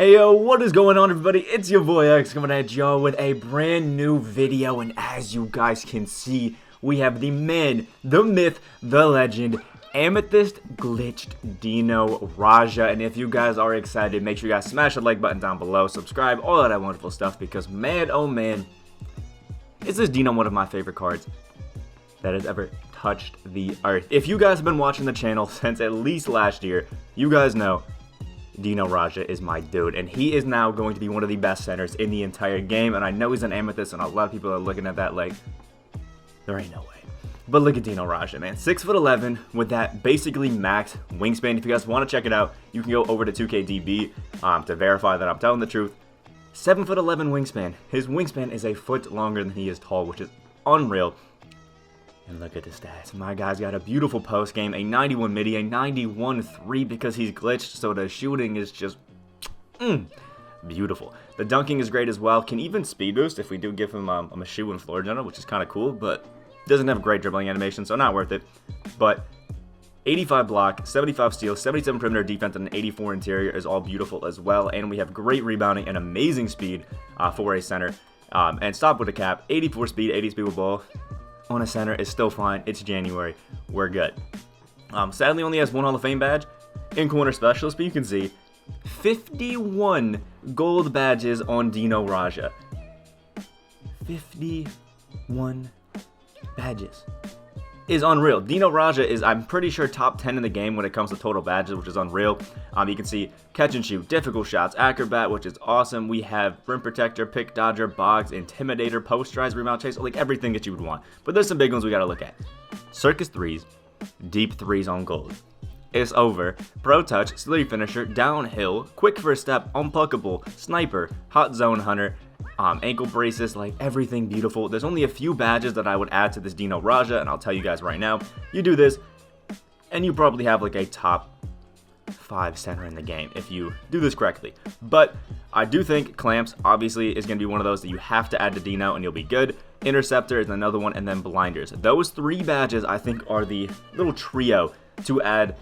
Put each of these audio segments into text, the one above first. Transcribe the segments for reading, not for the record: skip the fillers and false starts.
Hey yo, what is going on everybody? It's your boy X coming at y'all with a brand new video, and as you guys can see, we have the man, the myth, the legend, Amethyst glitched Dino Raja. And if you guys are excited, make sure you guys smash the like button down below, subscribe, all of that wonderful stuff, because man, oh man, is this Dino one of my favorite cards that has ever touched the earth. If you guys have been watching the channel since at least last year, you guys know Dino Raja is my dude, and he is now going to be one of the best centers in the entire game. And I know he's an Amethyst, and a lot of people are looking at that like, there ain't no way. But look at Dino Raja, man. 6'11" with that basically max wingspan. If you guys want to check it out, you can go over to 2KDB to verify that I'm telling the truth. 7'11" wingspan. His wingspan is a foot longer than he is tall, which is unreal. And look at the stats. My guy's got a beautiful post game, a 91 midi, a 91 3 because he's glitched, so the shooting is just beautiful. The dunking is great as well. Can even speed boost if we do give him a shoe and floor general, which is kind of cool, but doesn't have great dribbling animation, so not worth it. But 85 block, 75 steal, 77 perimeter defense, and an 84 interior is all beautiful as well. And we have great rebounding and amazing speed for a center. And stop with a cap, 84 speed, 80 speed with ball. On a center is still fine. It's January. We're good. Sadly, only has one Hall of Fame badge in corner specialist, but you can see 51 gold badges on Dino Raja. 51 badges is unreal. Dino Raja is, I'm pretty sure, top 10 in the game when it comes to total badges, which is unreal. You can see catch and shoot, difficult shots, acrobat, which is awesome. We have rim protector, pick dodger, box, intimidator, post rise, rebound chase, like everything that you would want. But there's some big ones we got to look at. Circus threes, deep threes on gold. It's over. Pro touch, slurry finisher, downhill, quick first step, unpluckable, sniper, hot zone hunter, ankle braces, like everything beautiful. There's only a few badges that I would add to this Dino Raja, and I'll tell you guys right now, you do this, and you probably have like a top 5 center in the game if you do this correctly. But I do think clamps obviously is going to be one of those that you have to add to Dino and you'll be good. Interceptor is another one, and then blinders. Those 3 badges I think are the little trio to add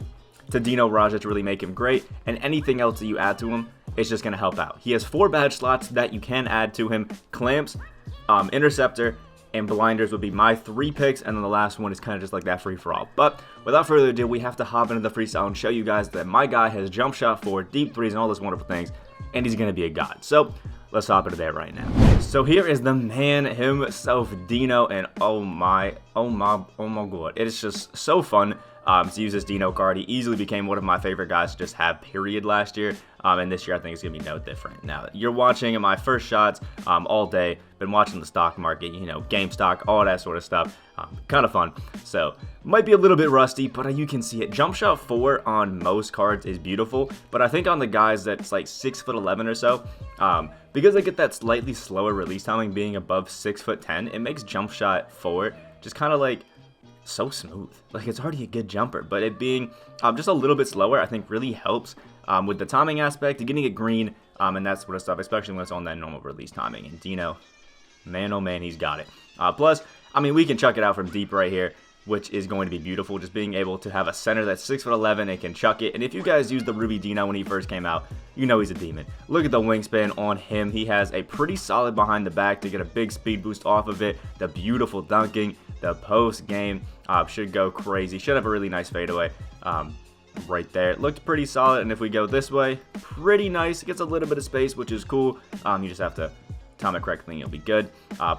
to Dino Raja to really make him great, and anything else that you add to him, it's just going to help out. He has 4 badge slots that you can add to him. Clamps, interceptor, and blinders would be my 3 picks, and then the last one is kind of just like that free-for-all. But without further ado, we have to hop into the freestyle and show you guys that my guy has jump shot 4, deep threes, and all those wonderful things, and he's going to be a god. So let's hop into that right now. So here is the man himself, Dino, and oh my god, it is just so fun to use this Dino card. He easily became one of my favorite guys to just have, period, last year. And this year I think it's going to be no different. Now, you're watching my first shots all day. Been watching the stock market, you know, GameStop, all that sort of stuff. Kind of fun. So, might be a little bit rusty, but you can see it. Jump shot 4 on most cards is beautiful. But I think on the guys that's like 6'11" or so, because I get that slightly slower release timing being above 6'10", it makes jump shot 4 just kind of like so smooth. Like, it's already a good jumper, but it being just a little bit slower I think really helps with the timing aspect, getting it green, and that sort of stuff, especially when it's on that normal release timing. And Dino, man oh man, he's got it. Plus, I mean, we can chuck it out from deep right here, which is going to be beautiful. Just being able to have a center that's 6'11" and can chuck it. And if you guys used the Ruby Dino when he first came out, you know he's a demon. Look at the wingspan on him. He has a pretty solid behind the back to get a big speed boost off of it. The beautiful dunking, the post game should go crazy. Should have a really nice fadeaway right there. It looked pretty solid. And if we go this way, pretty nice. It gets a little bit of space, which is cool. You just have to time it correctly and you'll be good.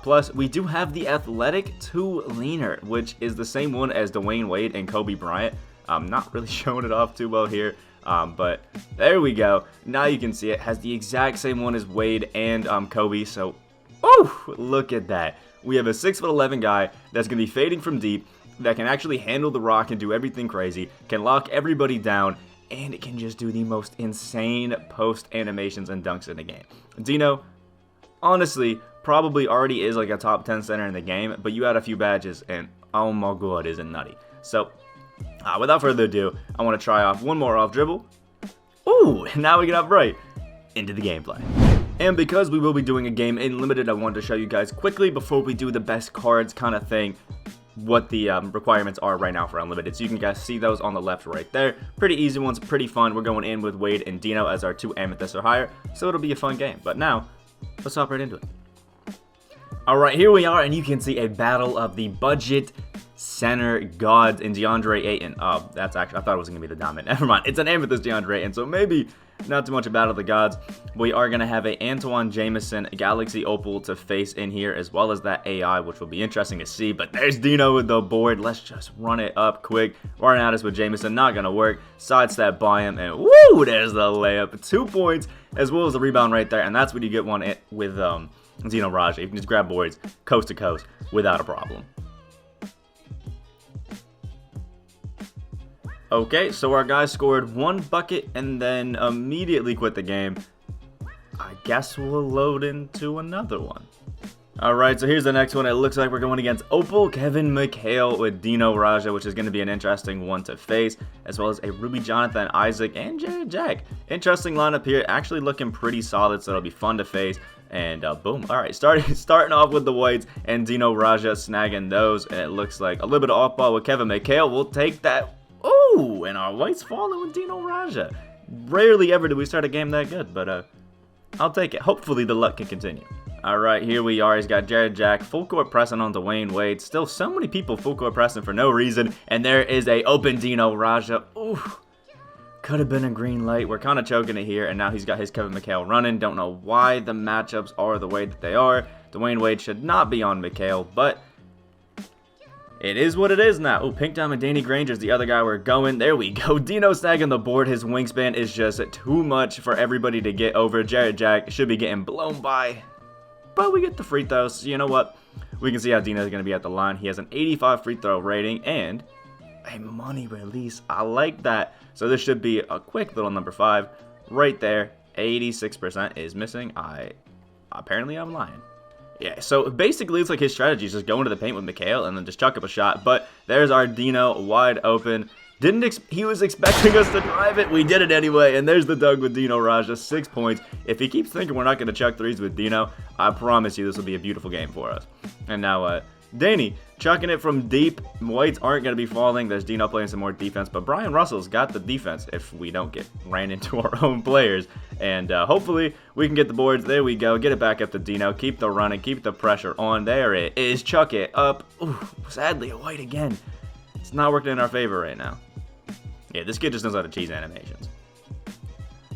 Plus, we do have the athletic 2 leaner, which is the same one as Dwayne Wade and Kobe Bryant. Not really showing it off too well here, but there we go. Now you can see it has the exact same one as Wade and Kobe. So, oh, look at that. We have a 6'11" guy that's going to be fading from deep, that can actually handle the rock and do everything crazy, can lock everybody down, and it can just do the most insane post animations and dunks in the game. Dino, honestly, probably already is like a top 10 center in the game, but you add a few badges, and oh my god, is it nutty. So, without further ado, I want to try off one more off dribble. Ooh, now we get up right into the gameplay. And because we will be doing a game in limited, I wanted to show you guys quickly before we do the best cards kind of thing, what the requirements are right now for unlimited. So you can guys see those on the left right there. Pretty easy ones, pretty fun. We're going in with Wade and Dino as our 2 Amethysts or higher, so it'll be a fun game. But now, let's hop right into it. Alright, here we are, and you can see a battle of the budget center gods in DeAndre Ayton. Oh, that's actually, I thought it was going to be the diamond. Never mind, it's an Amethyst DeAndre Ayton, so maybe not too much a battle of the gods. We are going to have a Antoine Jameson Galaxy Opal to face in here, as well as that AI, which will be interesting to see. But there's Dino with the board. Let's just run it up quick. Running at us with Jameson, not going to work. Sidestep by him, and woo, there's the layup. 2 points, as well as the rebound right there, and that's when you get one with Dino Raja. You can just grab boards coast to coast without a problem. Okay, so our guy scored 1 bucket and then immediately quit the game. I guess we'll load into another one. Alright, so here's the next one. It looks like we're going against Opal, Kevin McHale with Dino Raja, which is going to be an interesting one to face, as well as a Ruby Jonathan, Isaac, and Jared Jack. Interesting lineup here, actually looking pretty solid, so it'll be fun to face. And boom. Alright, starting off with the whites and Dino Raja snagging those. And it looks like a little bit of off ball with Kevin McHale. We'll take that. Ooh, and our whites falling with Dino Raja. Rarely ever do we start a game that good, but I'll take it. Hopefully the luck can continue. Alright, here we are. He's got Jared Jack full court pressing on Dwayne Wade. Still so many people full court pressing for no reason. And there is a open Dino Raja. Ooh. Could have been a green light. We're kind of choking it here, and now he's got his Kevin McHale running. Don't know why the matchups are the way that they are. Dwayne Wade should not be on McHale, but it is what it is now. Oh, Pink Diamond Danny Granger's the other guy we're going. There we go. Dino snagging the board. His wingspan is just too much for everybody to get over. Jared Jack should be getting blown by, but we get the free throws. So you know what? We can see how Dino's going to be at the line. He has an 85 free throw rating and a money release. I like that. So this should be a quick little number 5 right there. 86% is missing. Apparently I'm lying. Yeah, so basically it's like his strategy is just go into the paint with McHale and then just chuck up a shot. But there's our Dino wide open. He was expecting us to drive it. We did it anyway. And there's the dunk with Dino Raja, 6 points. If he keeps thinking we're not going to chuck threes with Dino, I promise you this will be a beautiful game for us. And now Danny chucking it from deep. Whites aren't going to be falling. There's Dino playing some more defense, but Brian Russell's got the defense if we don't get ran into our own players. And hopefully we can get the boards. There we go. Get it back up to Dino. Keep the running. Keep the pressure on. There it is. Chuck it up. Ooh, sadly a white again. It's not working in our favor right now. Yeah, this kid just knows how to cheese animations.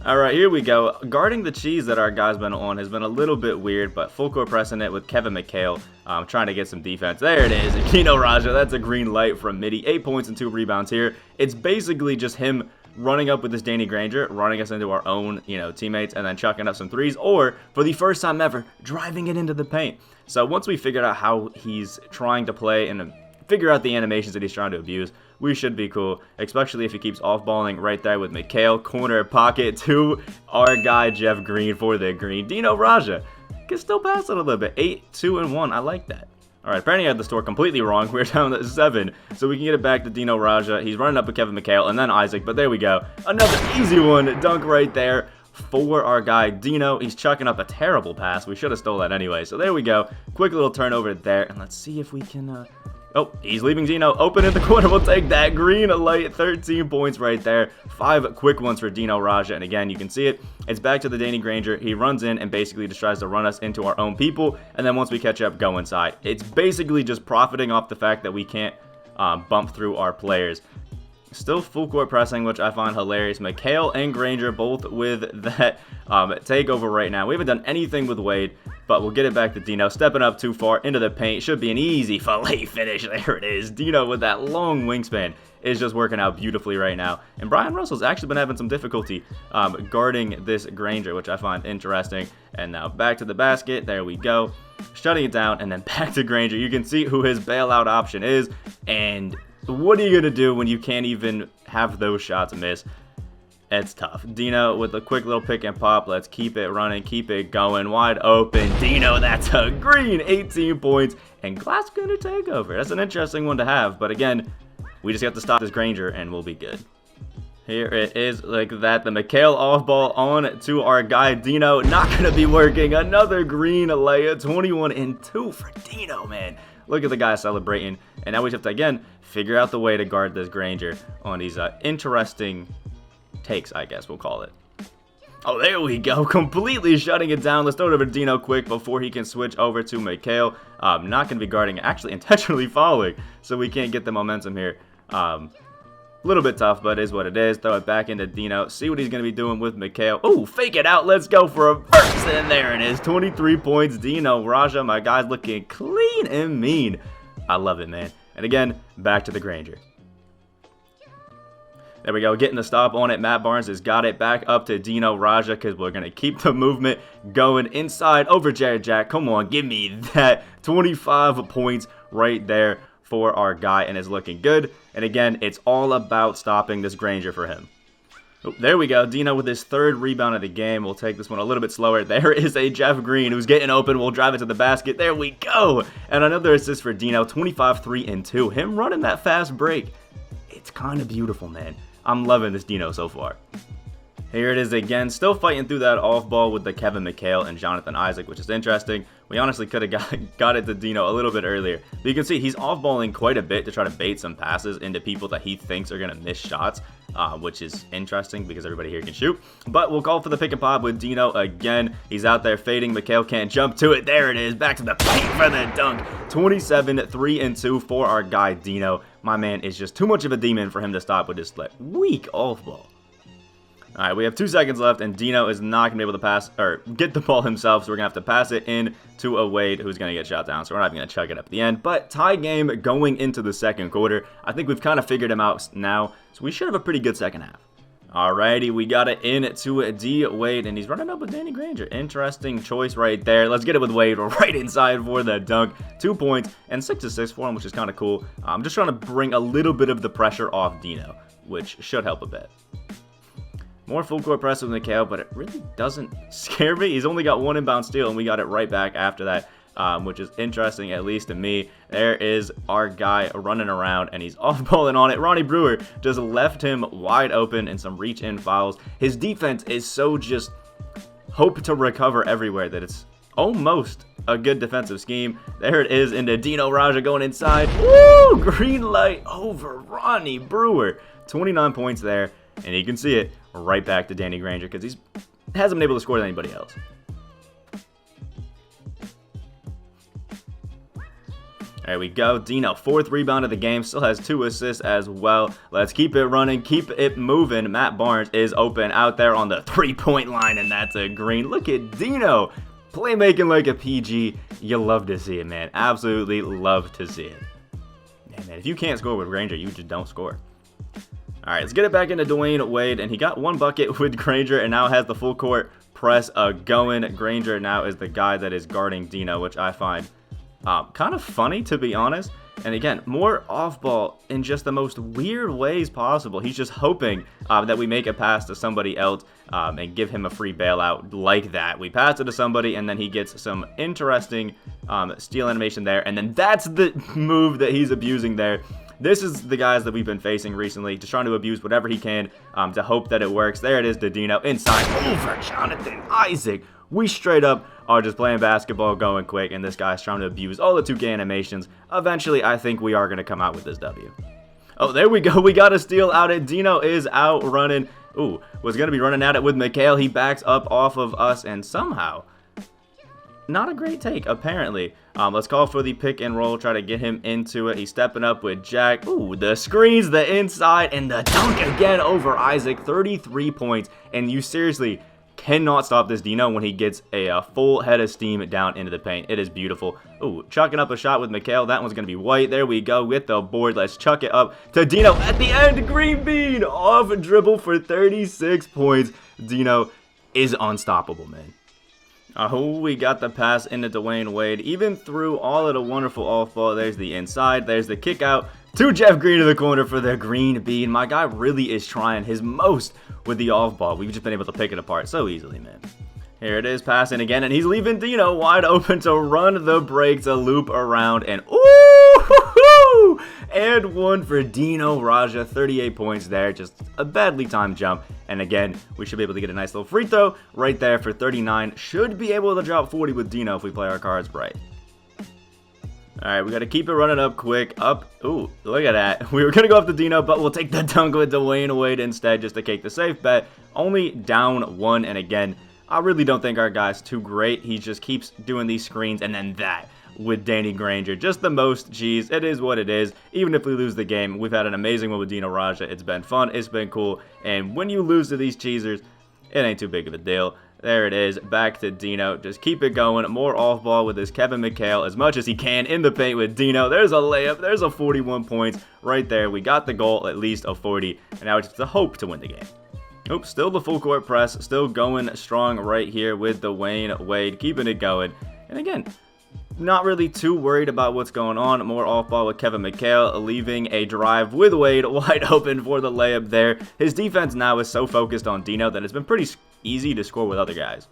Alright, here we go. Guarding the cheese that our guy's been on has been a little bit weird, but full court pressing it with Kevin McHale, trying to get some defense. There it is. Dino Raja, that's a green light from Midi. 8 points and 2 rebounds here. It's basically just him running up with this Danny Granger, running us into our own, teammates, and then chucking up some threes, or, for the first time ever, driving it into the paint. So once we figured out how he's trying to play and figure out the animations that he's trying to abuse, we should be cool, especially if he keeps off-balling right there with McHale. Corner pocket to our guy Jeff Green for the green. Dino Raja can still pass it a little bit. 8, 2, and 1. I like that. Alright, apparently I had the score completely wrong. We're down to 7, so we can get it back to Dino Raja. He's running up with Kevin McHale and then Isaac, but there we go. Another easy one. Dunk right there for our guy Dino. He's chucking up a terrible pass. We should have stole that anyway, so there we go. Quick little turnover there, and let's see if we can... Oh, he's leaving Dino open in the corner. We'll take that green light. 13 points right there. 5 quick ones for Dino Raja. And again, you can see it. It's back to the Danny Granger. He runs in and basically just tries to run us into our own people. And then once we catch up, go inside. It's basically just profiting off the fact that we can't bump through our players. Still full court pressing, which I find hilarious. McHale and Granger both with that takeover right now. We haven't done anything with Wade, but we'll get it back to Dino. Stepping up too far into the paint. Should be an easy fillet finish. There it is. Dino with that long wingspan is just working out beautifully right now. And Brian Russell's actually been having some difficulty guarding this Granger, which I find interesting. And now back to the basket. There we go. Shutting it down, and then back to Granger. You can see who his bailout option is, and what are you going to do when you can't even have those shots miss? It's tough. Dino with a quick little pick and pop. Let's keep it running. Keep it going. Wide open. Dino, that's a green. 18 points. And Glass Gunner takeover. That's an interesting one to have. But again, we just have to stop this Granger and we'll be good. Here it is like that. The McHale off ball on to our guy Dino. Not going to be working. Another green layup. 21 and 2 for Dino, man. Look at the guy celebrating. And now we have to, again, figure out the way to guard this Granger on these interesting takes, I guess we'll call it. Oh, there we go. Completely shutting it down. Let's throw it over to Dino quick before he can switch over to Mikhail. Not going to be guarding, actually intentionally following, so we can't get the momentum here. Little bit tough, but it is what it is. Throw it back into Dino. See what he's going to be doing with Mikhail. Oh, fake it out. Let's go for a burst. And there it is. 23 points. Dino Raja, my guy's looking clean and mean. I love it, man. And again, back to the Granger. There we go, getting the stop on it. Matt Barnes has got it back up to Dino Raja because we're going to keep the movement going inside over Jared Jack. Come on, give me that. 25 points right there for our guy, and it's looking good. And again, it's all about stopping this Granger for him. Oh, there we go. Dino with his third rebound of the game. We'll take this one a little bit slower. There is a Jeff Green who's getting open. We'll drive it to the basket. There we go. And another assist for Dino. 25, 3, and 2. Him running that fast break. It's kind of beautiful, man. I'm loving this Dino so far. Here it is again, still fighting through that off ball with the Kevin McHale and Jonathan Isaac, which is interesting. We honestly could have got it to Dino a little bit earlier. But you can see he's off balling quite a bit to try to bait some passes into people that he thinks are going to miss shots, which is interesting because everybody here can shoot. But we'll call for the pick and pop with Dino again. He's out there fading. McHale can't jump to it. There it is. Back to the paint for the dunk. 27, 3, and 2 for our guy Dino. My man is just too much of a demon for him to stop with this weak off ball. All right, we have 2 seconds left, and Dino is not going to be able to pass or get the ball himself, so we're going to have to pass it in to a Wade who's going to get shot down, so we're not even going to chuck it up at the end. But tie game going into the second quarter. I think we've kind of figured him out now, so we should have a pretty good second half. Alrighty, we got it in to D. Wade, and he's running up with Danny Granger. Interesting choice right there. Let's get it with Wade right inside for the dunk. 2 points and 6 assists for him, which is kind of cool. I'm just trying to bring a little bit of the pressure off Dino, which should help a bit. More full court press with Mikhail, but it really doesn't scare me. He's only got 1 inbound steal, and we got it right back after that, which is interesting, at least to me. There is our guy running around, and he's off-balling on it. Ronnie Brewer just left him wide open in some reach-in fouls. His defense is so just hope to recover everywhere that it's almost a good defensive scheme. There it is into Dino Raja going inside. Woo! Green light over Ronnie Brewer. 29 points there, and you can see it right back to Danny Granger because he hasn't been able to score than anybody else. There we go. Dino, 4th rebound of the game. Still has 2 assists as well. Let's keep it running. Keep it moving. Matt Barnes is open out there on the 3-point line, and that's a green. Look at Dino. Playmaking like a PG. You love to see it, man. Absolutely love to see it. Yeah, man, if you can't score with Granger, you just don't score. All right, let's get it back into Dwayne Wade, and he got 1 bucket with Granger and now has the full court press going. Granger now is the guy that is guarding Dino, which I find kind of funny, to be honest. And again, more off ball in just the most weird ways possible. He's just hoping that we make a pass to somebody else and give him a free bailout like that. We pass it to somebody, and then he gets some interesting steal animation there. And then that's the move that he's abusing there. This is the guys that we've been facing recently, just trying to abuse whatever he can to hope that it works. There it is to Dino inside over Jonathan Isaac. We straight up are just playing basketball going quick, and this guy's trying to abuse all the 2K animations. Eventually, I think we are going to come out with this W. Oh, there we go. We got a steal out it. Dino is out running. Ooh, was going to be running at it with Mikhail. He backs up off of us, and somehow, not a great take, apparently. Let's call for the pick and roll, try to get him into it. He's stepping up with Jack. Ooh, the screens, the inside, and the dunk again over Isaac. 33 points, and you seriously cannot stop this Dino when he gets a full head of steam down into the paint. It is beautiful. Ooh, chucking up a shot with Mikhail. That one's going to be white. There we go with the board. Let's chuck it up to Dino at the end. Green bean off dribble for 36 points. Dino is unstoppable, man. Oh, we got the pass into Dwayne Wade. Even through all of the wonderful off ball, there's the inside. There's the kick out to Jeff Green in the corner for the green bean. My guy really is trying his most with the off ball. We've just been able to pick it apart so easily, man. Here it is, passing again, and he's leaving Dino wide open to run the break to loop around, and ooh, and 1 for Dino Raja. 38 points there, just a badly timed jump. And again, we should be able to get a nice little free throw right there for 39. Should be able to drop 40 with Dino if we play our cards right. Alright, we got to keep it running up quick. Up. Ooh, look at that. We were going to go off the Dino, but we'll take the dunk with Dwayne Wade instead just to take the safe bet. Only down 1, and again, I really don't think our guy's too great. He just keeps doing these screens, and then that with Danny Granger. Just the most cheese. It is what it is. Even if we lose the game, we've had an amazing one with Dino Raja. It's been fun. It's been cool. And when you lose to these cheesers, it ain't too big of a deal. There it is. Back to Dino. Just keep it going. More off ball with this Kevin McHale as much as he can in the paint with Dino. There's a layup. There's a 41 points right there. We got the goal, at least of 40. And now it's just a hope to win the game. Oops, still the full court press. Still going strong right here with Dwayne Wade. Keeping it going. And again, not really too worried about what's going on. More off ball with Kevin McHale, leaving a drive with Wade wide open for the layup there. His defense now is so focused on Dino that it's been pretty easy to score with other guys.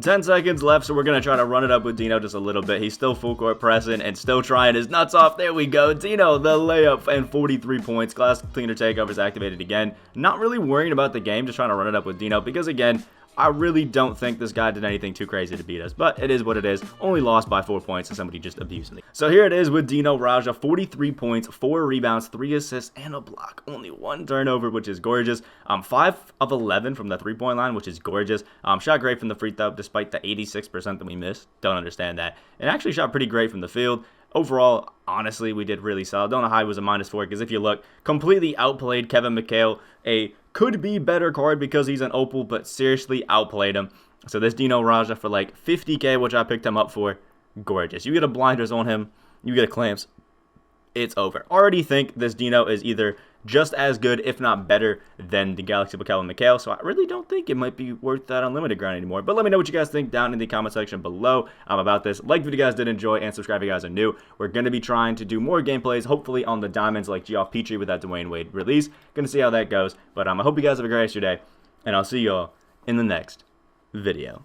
10 seconds left, so we're going to try to run it up with Dino just a little bit. He's still full court pressing and still trying his nuts off. There we go. Dino, the layup, and 43 points. Glass cleaner takeover is activated again. Not really worrying about the game, just trying to run it up with Dino because, again, I really don't think this guy did anything too crazy to beat us, but it is what it is. Only lost by 4 points to somebody just abusing me. So here it is with Dino Raja, 43 points, 4 rebounds, 3 assists, and a block. Only 1 turnover, which is gorgeous. 5 of 11 from the 3-point line, which is gorgeous. Shot great from the free throw, despite the 86% that we missed. Don't understand that. And actually shot pretty great from the field. Overall, honestly, we did really solid. Don't know how he was a -4, because if you look, completely outplayed Kevin McHale. A could be better card because he's an opal, but seriously outplayed him. So this Dino Raja for like 50k, which I picked him up for, gorgeous. You get a blinders on him, you get a clamps, it's over. Already think this Dino is either just as good, if not better, than the Galaxy with Kevin McHale, so I really don't think it might be worth that unlimited grind anymore. But let me know what you guys think down in the comment section below about this. Like if you guys did enjoy, and subscribe if you guys are new. We're going to be trying to do more gameplays, hopefully on the diamonds like Geoff Petrie with that Dwayne Wade release. Going to see how that goes, but I hope you guys have a great rest of your day, and I'll see you all in the next video.